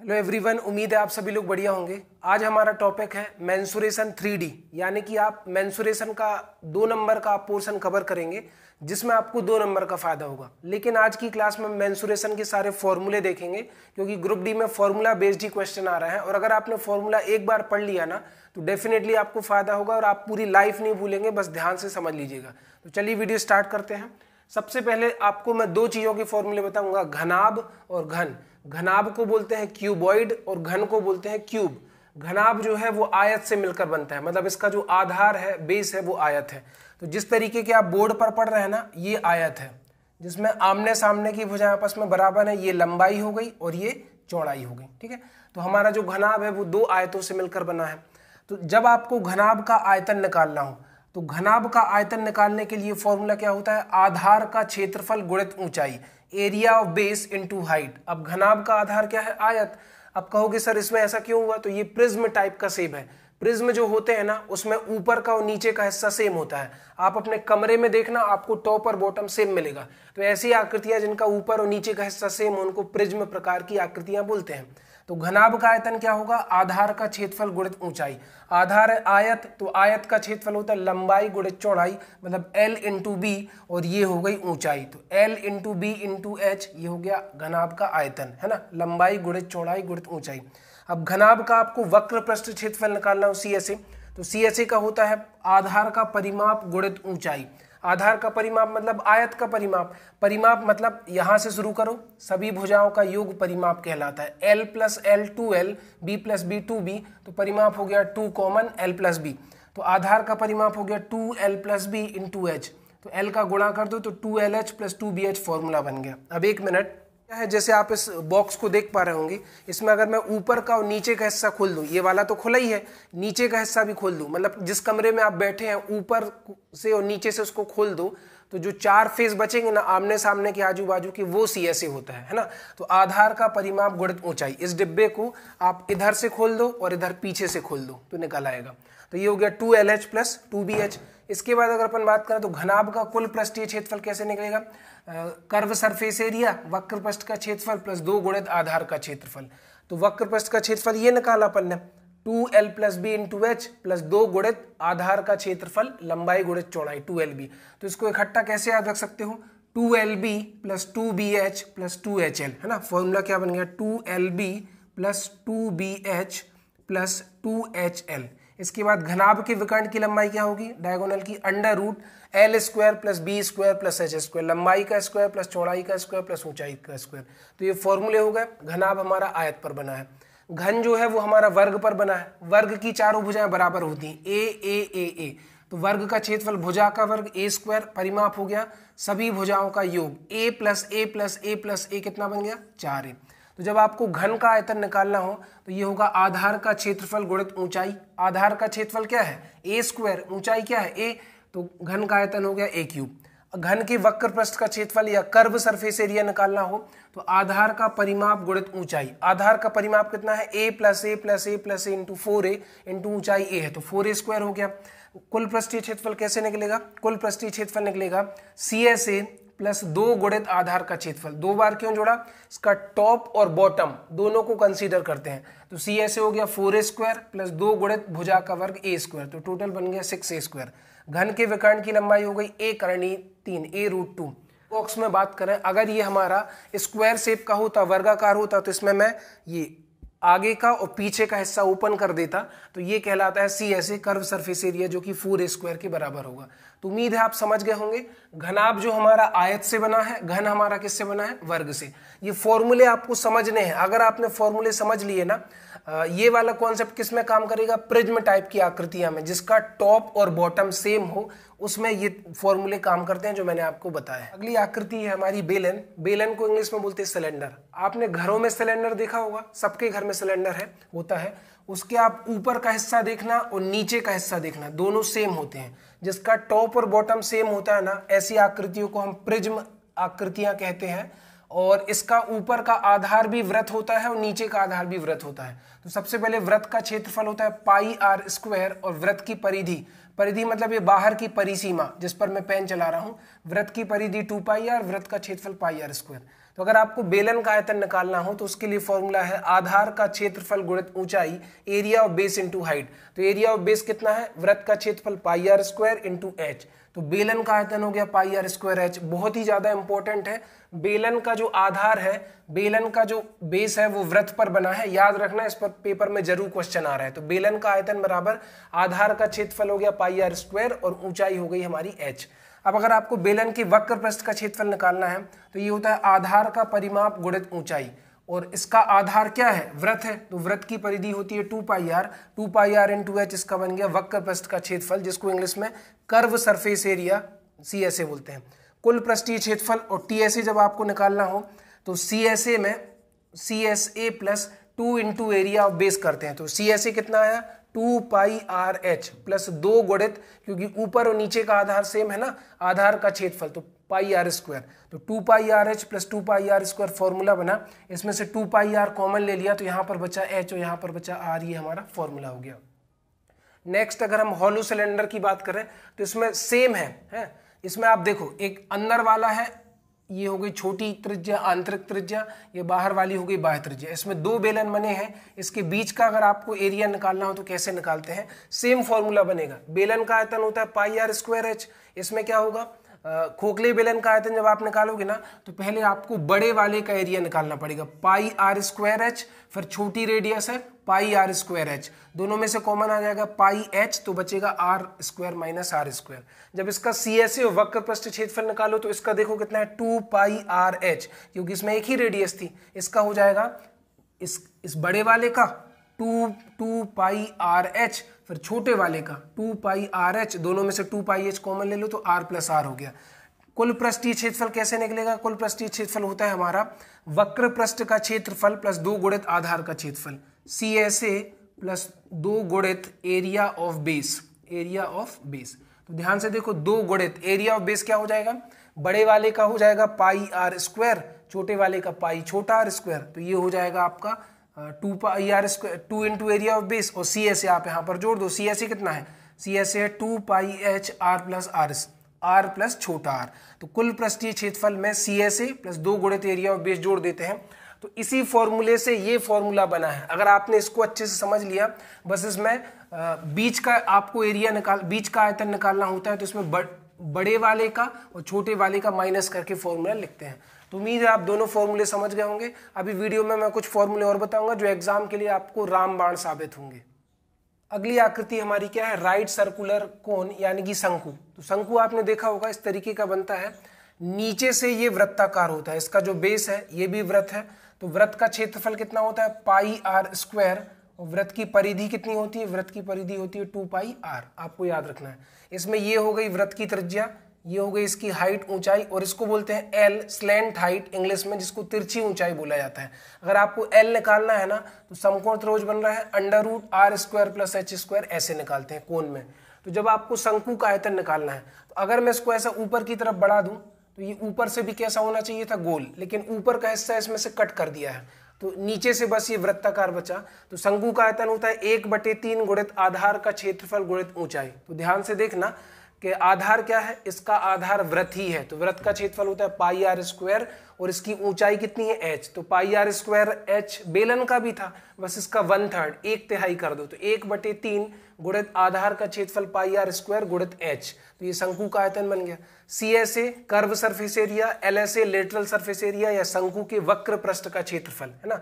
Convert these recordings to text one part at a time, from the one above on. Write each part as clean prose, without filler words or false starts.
Hello everyone, उम्मीद है आप सभी लोग बढ़िया होंगे। आज हमारा टॉपिक है मेंसुरेशन 3D, यानी कि आप मेंसुरेशन का 2 नंबर का पोर्शन कवर करेंगे जिसमें आपको 2 नंबर का फायदा होगा। लेकिन आज की क्लास में मेंसुरेशन के सारे फॉर्मूले देखेंगे क्योंकि ग्रुप डी में फॉर्मूला बेस्ड ही क्वेश्चन आ रहा है और अगर आपने फॉर्मूला एक बार पढ़ लिया ना तो डेफिनेटली आपको फायदा होगा और आप पूरी लाइफ नहीं भूलेंगे, बस ध्यान से समझ लीजिएगा। तो चलिए वीडियो स्टार्ट करते हैं। सबसे पहले आपको मैं 2 चीज़ों के फॉर्मूले बताऊंगा, घनाभ और घन। घनाभ को बोलते हैं क्यूबॉइड और घन को बोलते हैं क्यूब। घनाभ जो है वो आयत से मिलकर बनता है, मतलब इसका जो आधार है, बेस है, वो आयत है। तो जिस तरीके के आप बोर्ड पर पढ़ रहे हैं ना, ये आयत है जिसमें आमने सामने की भुजाएं आपस में बराबर है। ये लंबाई हो गई और ये चौड़ाई हो गई, ठीक है। तो हमारा जो घनाभ है वो 2 आयतों से मिलकर बना है। तो जब आपको घनाभ का आयतन निकालना हो तो घनाभ का आयतन निकालने के लिए फॉर्मूला क्या होता है? आधार का क्षेत्रफल गुणित ऊंचाई, area of base into height. अब घनाभ का आधार क्या है? आयत। अब कहोगे सर इसमें ऐसा क्यों हुआ? तो ये प्रिज्म टाइप का शेप है। प्रिज्म जो होते हैं ना उसमें ऊपर का और नीचे का हिस्सा सेम होता है। आप अपने कमरे में देखना, आपको टॉप और बॉटम सेम मिलेगा। तो ऐसी आकृतियां जिनका ऊपर और नीचे का हिस्सा सेम हो उनको प्रिज्म प्रकार की आकृतियां बोलते हैं। तो घनाभ का आयतन क्या होगा? आधार का क्षेत्रफल गुणित ऊंचाई। आधार है आयत, तो आयत का क्षेत्रफल होता है लंबाई गुणित चौड़ाई, मतलब L इंटू बी, और ये हो गई ऊंचाई। तो L into B into H, ये हो गया घनाभ का आयतन, है ना, लंबाई गुणित चौड़ाई गुणित ऊंचाई। अब घनाभ का आपको वक्र पृष्ठ क्षेत्रफल निकालना हो, CSA, तो CSA का होता है आधार का परिमाप गुणित ऊंचाई। आधार का परिमाप मतलब आयत का परिमाप। परिमाप मतलब यहां से शुरू करो, सभी भुजाओं का योग परिमाप कहलाता है। L plus L 2L, B plus B 2B, तो परिमाप हो गया 2 कॉमन L प्लस B। तो आधार का परिमाप हो गया 2L plus B into H. तो L का गुणा कर दो तो 2LH प्लस 2BH फॉर्मूला बन गया। अब एक मिनट, क्या है, जैसे आप इस बॉक्स को देख पा रहे होंगे, इसमें अगर मैं ऊपर का और नीचे का हिस्सा खोल दूं, ये वाला तो खुला ही है, नीचे का हिस्सा भी खोल दूं, मतलब जिस कमरे में आप बैठे हैं ऊपर से और नीचे से उसको खोल दो, तो जो 4 फेस बचेंगे ना आमने सामने के आजू बाजू के, वो CSA होता है ना। तो आधार का परिमाप गुणित ऊंचाई, इस डिब्बे को आप इधर से खोल दो और इधर पीछे से खोल दो तो निकल आएगा। तो ये हो गया 2LH प्लस 2BH। इसके बाद अगर अपन बात करें तो घनाभ का कुल पृष्ठीय क्षेत्रफल कैसे निकलेगा? कर्व सरफेस एरिया, वक्र पृष्ठ का क्षेत्रफल प्लस 2 गुणित आधार का क्षेत्रफल। तो वक्र पृष्ठ का क्षेत्रफल ये निकाला अपन ने, 2L plus B into H plus 2 गुणित आधार का क्षेत्रफल लंबाई गुणित चौड़ाई 2LB। तो इसको इकट्ठा कैसे याद रख सकते हो? 2LB plus 2BH plus 2HL, है ना। फॉर्मूला क्या बन गया? 2LB plus 2BH plus 2HL। इसके बाद घनाभ के विकर्ण की लंबाई क्या होगी? डायगोनल की under root L square plus B square plus H square, लंबाई का स्क्वायर प्लस चौड़ाई का स्क्वायर प्लस ऊंचाई का स्क्वायर। तो ये फॉर्मूले हो गए। घनाभ हमारा आयत पर बना है, घन जो है वो हमारा वर्ग पर बना है। वर्ग की चारों भुजाएं बराबर होती हैं, A तो वर्ग का क्षेत्रफल भुजा का वर्ग A स्क्वायर, परिमाप हो गया सभी भुजाओं का योग, A plus A plus A plus A कितना बन गया? 4A। तो जब आपको घन का आयतन निकालना हो तो ये होगा आधार का क्षेत्रफल गुणित ऊंचाई। आधार का क्षेत्रफल क्या है? A स्क्वायर, ऊंचाई क्या है? A, तो घन का आयतन हो गया A क्यूब। घन के वक्र पृष्ठ का क्षेत्रफल या कर्व सरफेस एरिया निकालना हो तो आधार का परिमाप गुणित ऊंचाई। आधार का परिमाप कितना है? A plus A plus A plus A into 4A into ऊंचाई A है, तो 4A स्क्वायर हो गया। कुल पृष्ठीय क्षेत्रफल कैसे निकलेगा? कुल पृष्ठीय क्षेत्रफल निकलेगा CSA प्लस 2 गुणित आधार का क्षेत्रफल। 2 बार क्यों जोड़ा? इसका टॉप और बॉटम दोनों को कंसीडर करते हैं। तो CSA हो गया 4A स्क्वायर प्लस 2 गुणित भुजा का वर्ग A स्क्वायर, तो टोटल बन गया 6A स्क्वायर। घन के विकर्ण की लंबाई हो गई A करणी 3, A रूट 2। बॉक्स में बात करें, अगर ये हमारा स्क्वायर शेप का होता, वर्गाकार होता, तो इसमें मैं ये आगे का और पीछे का हिस्सा ओपन कर देता, तो ये कहलाता है CSA, कर्व सरफेस एरिया, जो कि 4A स्क्वायर के बराबर होगा। तो उम्मीद है आप समझ गए होंगे। घनाभ जो हमारा आयत से बना है, घन हमारा किससे बना है? वर्ग से। ये फॉर्मूले आपको समझने हैं। अगर आपने फॉर्मूले समझ लिए ना, ये वाला कॉन्सेप्ट किस में काम करेगा? प्रिज्म टाइप की आकृतियां में जिसका टॉप और बॉटम सेम हो, उसमें ये फॉर्मूले काम करते हैं जो मैंने आपको बताया। अगली आकृति है हमारी बेलन। बेलन को इंग्लिश में बोलते हैं सिलेंडर। आपने घरों में सिलेंडर देखा होगा, सबके घर में सिलेंडर है, होता है। उसके आप ऊपर का हिस्सा देखना और नीचे का हिस्सा देखना, दोनों सेम होते हैं। जिसका टॉप और बॉटम सेम होता है ना, ऐसी आकृतियों को हम प्रिज्म आकृतियां कहते हैं। और इसका ऊपर का आधार भी वृत्त होता है और नीचे का आधार भी वृत्त होता है। तो सबसे पहले वृत्त का क्षेत्रफल होता है πr स्क्वायर और वृत्त की परिधि, परिधि मतलब ये बाहर की परिसीमा जिस पर मैं पेन चला रहा हूं, वृत्त की परिधि 2πr, वृत्त का क्षेत्रफल πr स्क्वायर। तो अगर आपको बेलन का आयतन निकालना हो तो उसके लिए फॉर्मूला है आधार का क्षेत्रफल गुणित ऊंचाई, area of base into height. तो एरिया ऑफ बेस कितना है, वृत्त का क्षेत्रफल पाई आर स्क्वायर इंटू एच। तो बेलन का आयतन हो गया पाई आर स्क्वायर एच। बहुत ही ज्यादा इंपॉर्टेंट है, बेलन का जो आधार है, बेलन का जो बेस है वो वृत्त पर बना है, याद रखना, इस पर पेपर में जरूर क्वेश्चन आ रहा है। तो बेलन का आयतन बराबर आधार का क्षेत्रफल हो गया पाई आर स्क्वायर और ऊंचाई हो गई हमारी एच। अब अगर आपको बेलन के वक्र पृष्ठ का क्षेत्रफल निकालना है तो ये होता है आधार का परिमाप गुणित ऊंचाई, और इसका आधार क्या है, वृत्त है, तो वृत्त की परिधि होती है 2 पाई आर इंटू एच। इसका बन गया वक्र पृष्ठ का क्षेत्रफल, जिसको इंग्लिश में कर्व सरफेस एरिया CSA बोलते हैं। कुल पृष्ठीय क्षेत्रफल और TSA जब आपको निकालना हो तो CSA में CSA plus 2 into area of base करते हैं। तो CSA कितना आया, 2 पाई आर एच प्लस 2 गुणित, क्योंकि ऊपर और नीचे का आधार सेम है ना, आधार का क्षेत्रफल, तो पाई आर स्क्वायर। तो 2 pi R H plus 2 pi R square formula बना, इसमें से 2 पाई आर कॉमन ले लिया तो यहाँ पर बचा एच और यहाँ पर बचा आर, ये हमारा फॉर्मूला हो गया। नेक्स्ट अगर हम हॉलो सिलेंडर की बात करें तो इसमें सेम है। इसमें आप देखो, एक अंदर वाला है, ये हो गई छोटी त्रिज्या आंतरिक त्रिज्या, ये बाहर वाली हो गई बाह्य त्रिज्या। इसमें 2 बेलन बने हैं, इसके बीच का अगर आपको एरिया निकालना हो तो कैसे निकालते हैं, सेम फॉर्मूला बनेगा। बेलन का आयतन होता है पाई आर स्क्वायर एच। इसमें क्या होगा, खोखले बेलन का आयतन जब आप निकालोगे ना तो पहले आपको बड़े वाले का एरिया निकालना पड़ेगा, पाई आर स्क्वायर एच, फिर छोटी रेडियस है पाई आर स्क्वायर एच, दोनों में से कॉमन आ जाएगा पाई एच, तो बचेगा R square minus R square. जब इसका CSA वक्र पृष्ठ क्षेत्रफल निकालो तो इसका देखो कितना है, 2 पाई आर एच, क्योंकि इसमें एक ही रेडियस थी। इसका हो जाएगा इस बड़े वाले का 2 पाई आर एच, फिर छोटे वाले का 2 पाई आर एच, दोनों में से 2 पाई एच कॉमन ले लो तो आर प्लस आर हो गया। कुल पृष्ठीय क्षेत्रफल कैसे निकलेगा, कुल पृष्ठीय क्षेत्रफल होता है हमारा वक्र पृष्ठ का क्षेत्रफल प्लस 2 गुणित आधार का क्षेत्रफल, CSA प्लस 2 गुणित area of base, area of base. तो ध्यान से देखो, 2 गुणित एरिया ऑफ बेस क्या हो जाएगा, बड़े वाले का हो जाएगा पाई आर स्क्वायर, छोटे वाले का पाई छोटा आर स्क्वायर, तो ये हो जाएगा आपका 2 pi R square, 2 into area of base, और CSA आप यहाँ पर जोड़ दो। CSA कितना है, CSA है 2 pi H R plus R plus छोटा आर। तो कुल पृष्ठीय क्षेत्रफल में CSA प्लस 2 गुणित एरिया ऑफ बेस जोड़ देते हैं, तो इसी फॉर्मूले से ये फॉर्मूला बना है। अगर आपने इसको अच्छे से समझ लिया, बस इसमें बीच का आपको एरिया बीच का आयतन निकालना होता है, तो इसमें बड़े वाले का और छोटे वाले का माइनस करके फॉर्मूला लिखते हैं। तो उम्मीद है आप दोनों फॉर्मूले समझ गए होंगे। अभी वीडियो में मैं कुछ फॉर्मूले और बताऊंगा जो एग्जाम के लिए आपको रामबाण साबित होंगे। अगली आकृति हमारी क्या है, राइट सर्कुलर कोन यानी कि शंकु। तो शंकु आपने देखा होगा इस तरीके का बनता है, नीचे से ये वृत्ताकार होता है, इसका जो बेस है ये भी वृत्त है। तो वृत्त का क्षेत्रफल कितना होता है, पाई आर स्क्वायर, और वृत्त की परिधि कितनी होती है, वृत्त की परिधि होती है 2 पाई आर, आपको याद रखना है। इसमें ये हो गई वृत्त की त्रिज्या, ये हो गई इसकी हाइट ऊंचाई, और इसको बोलते हैं एल, स्लैंट हाइट इंग्लिश में, जिसको तिरछी ऊंचाई बोला जाता है। अगर आपको एल निकालना है ना तो समकोण त्रिभुज बन रहा है √r square plus h square, ऐसे निकालते हैं कोण में। तो जब आपको शंकु का आयतन निकालना है तो अगर मैं इसको ऐसा ऊपर की तरफ बढ़ा दूं तो ये ऊपर से भी कैसा होना चाहिए था, गोल, लेकिन ऊपर का हिस्सा इसमें से कट कर दिया है, तो नीचे से बस ये वृत्ताकार बचा। तो शंकु का आयतन होता है 1/3 गुणित आधार का क्षेत्रफल गुणित ऊंचाई। तो ध्यान से देखना कि आधार क्या है, इसका आधार वृत्त ही है, तो वृत्त का क्षेत्रफल होता है पाई आर स्क्वायर, और इसकी ऊंचाई कितनी है, h। तो पाई आर स्क्वायर h बेलन का भी था, बस इसका 1/3 1/3 कर दो, तो 1/3 गुणित आधार का क्षेत्रफल पाई आर स्क्वायर गुणित h। तो ये शंकु का आयतन बन गया। CSA curve surface area, LSA lateral surface area या शंकु के वक्र पृष्ठ का क्षेत्रफल है ना,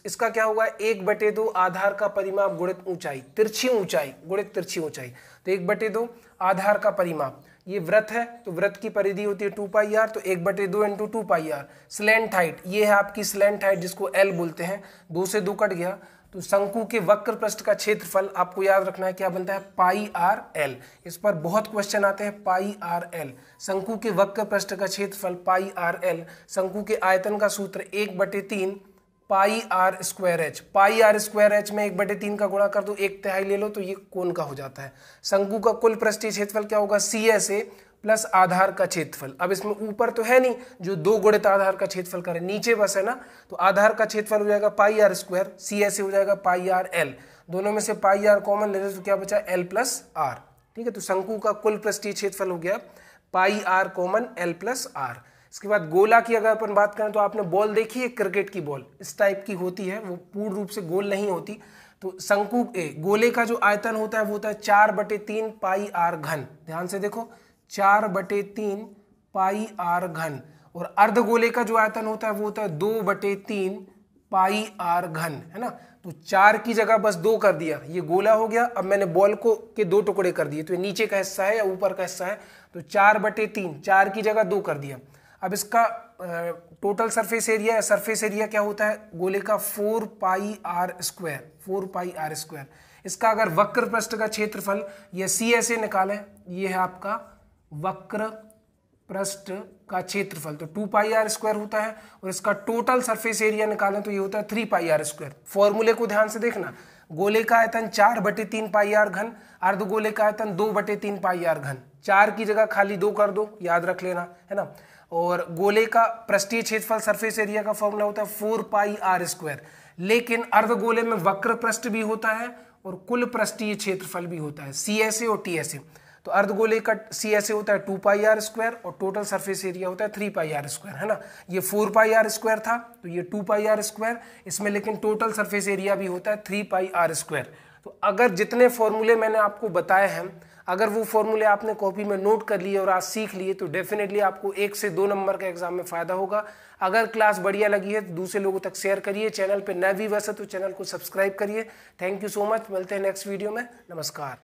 इसका क्या होगा, 1/2 आधार का परिमाप गुणित ऊंचाई, तिरछी ऊंचाई गुणित तिरछी ऊंचाई। तो 1/2 आधार का परिमाप, ये वृत्त है तो वृत्त की परिधि होती है 2 पाई आर, तो 1/2 into 2 pi R. Slant height, ये है आपकी स्लैंट हाइट जिसको L बोलते हैं, 2 से 2 कट गया, तो शंकु के वक्र पृष्ठ का क्षेत्रफल आपको याद रखना है क्या बनता है, पाई आर एल। इस पर बहुत क्वेश्चन आते हैं, पाई आर एल, शंकु के वक्र पृष्ठ का क्षेत्रफल पाई आर एल। शंकु के आयतन का सूत्र 1/3 pi R square H, pi R square H में 1/3 का गुणा कर दो, 1/3 ले लो तो ये कोण का हो जाता है। शंकु का कुल पृष्ठीय क्षेत्रफल क्या होगा, CSA प्लस आधार का क्षेत्रफल। अब इसमें ऊपर तो है नहीं जो 2 गुणित आधार का क्षेत्रफल करे, नीचे बस है ना, तो आधार का क्षेत्रफल हो जाएगा पाई आर स्क्वायर, CSA हो जाएगा पाई आर एल, दोनों में से पाई आर कॉमन ले लो तो क्या बचा, L प्लस आर। ठीक है, तो शंकु का कुल पृष्ठीय क्षेत्रफल हो गया pi R common L plus R. इसके बाद गोला की अगर अपन बात करें तो आपने बॉल देखी है, क्रिकेट की बॉल इस टाइप की होती है, वो पूर्ण रूप से गोल नहीं होती। तो शंकु गोले का जो आयतन होता है वो होता है 4/3 पाई आर घन। ध्यान से देखो, 4/3 पाई आर घन। और अर्धगोले का जो आयतन होता है वो होता है 2/3 पाई आर घन, है ना। तो 4 की जगह बस 2 कर दिया, ये गोला हो गया। अब मैंने बॉल को के 2 टुकड़े कर दिए, तो ये नीचे का हिस्सा है या ऊपर का हिस्सा है, तो 4/3, 4 की जगह 2 कर दिया। अब इसका total surface area, surface area क्या होता है गोले का 4 pi R square, 4 pi R square. इसका अगर वक्र पृष्ठ का क्षेत्रफल या CSA निकालें, ये है आपका वक्र पृष्ठ का क्षेत्रफल, तो 2 पाई आर स्क्वायर होता है। और इसका टोटल सरफेस एरिया निकालें तो ये होता है 3 पाई आर स्क्वायर। फॉर्मूले को ध्यान से देखना, गोले का आयतन 4/3 पाई आर घन, अर्धगोले का आयतन 2/3 पाई आर घन। 4 की जगह खाली 2 कर दो, याद रख लेना, है ना। और गोले का पृष्ठीय क्षेत्रफल सरफेस एरिया का फॉर्मूला होता है 4 पाई आर स्क्वायर। लेकिन अर्धगोले में वक्र पृष्ठ भी होता है और कुल पृष्ठीय क्षेत्रफल भी होता है, CSA और TSA। तो अर्धगोले का CSA होता है 2 पाई आर स्क्वायर और टोटल सरफेस एरिया होता है 3 पाई आर स्क्वायर, है ना। ये 4 पाई आर स्क्वायर था, तो ये 2 पाई आर स्क्वायर, इसमें लेकिन टोटल सरफेस एरिया भी होता है 3 पाई आर स्क्वायर। तो अगर जितने फॉर्मूले मैंने आपको बताए हैं, अगर वो फॉर्मूले आपने कॉपी में नोट कर लिए और आज सीख लिए, तो डेफिनेटली आपको 1 से 2 नंबर का एग्जाम में फायदा होगा। अगर क्लास बढ़िया लगी है तो दूसरे लोगों तक शेयर करिए। चैनल पे नए व्यूअर्स है तो चैनल को सब्सक्राइब करिए। थैंक यू सो मच, मिलते हैं नेक्स्ट वीडियो में। नमस्कार।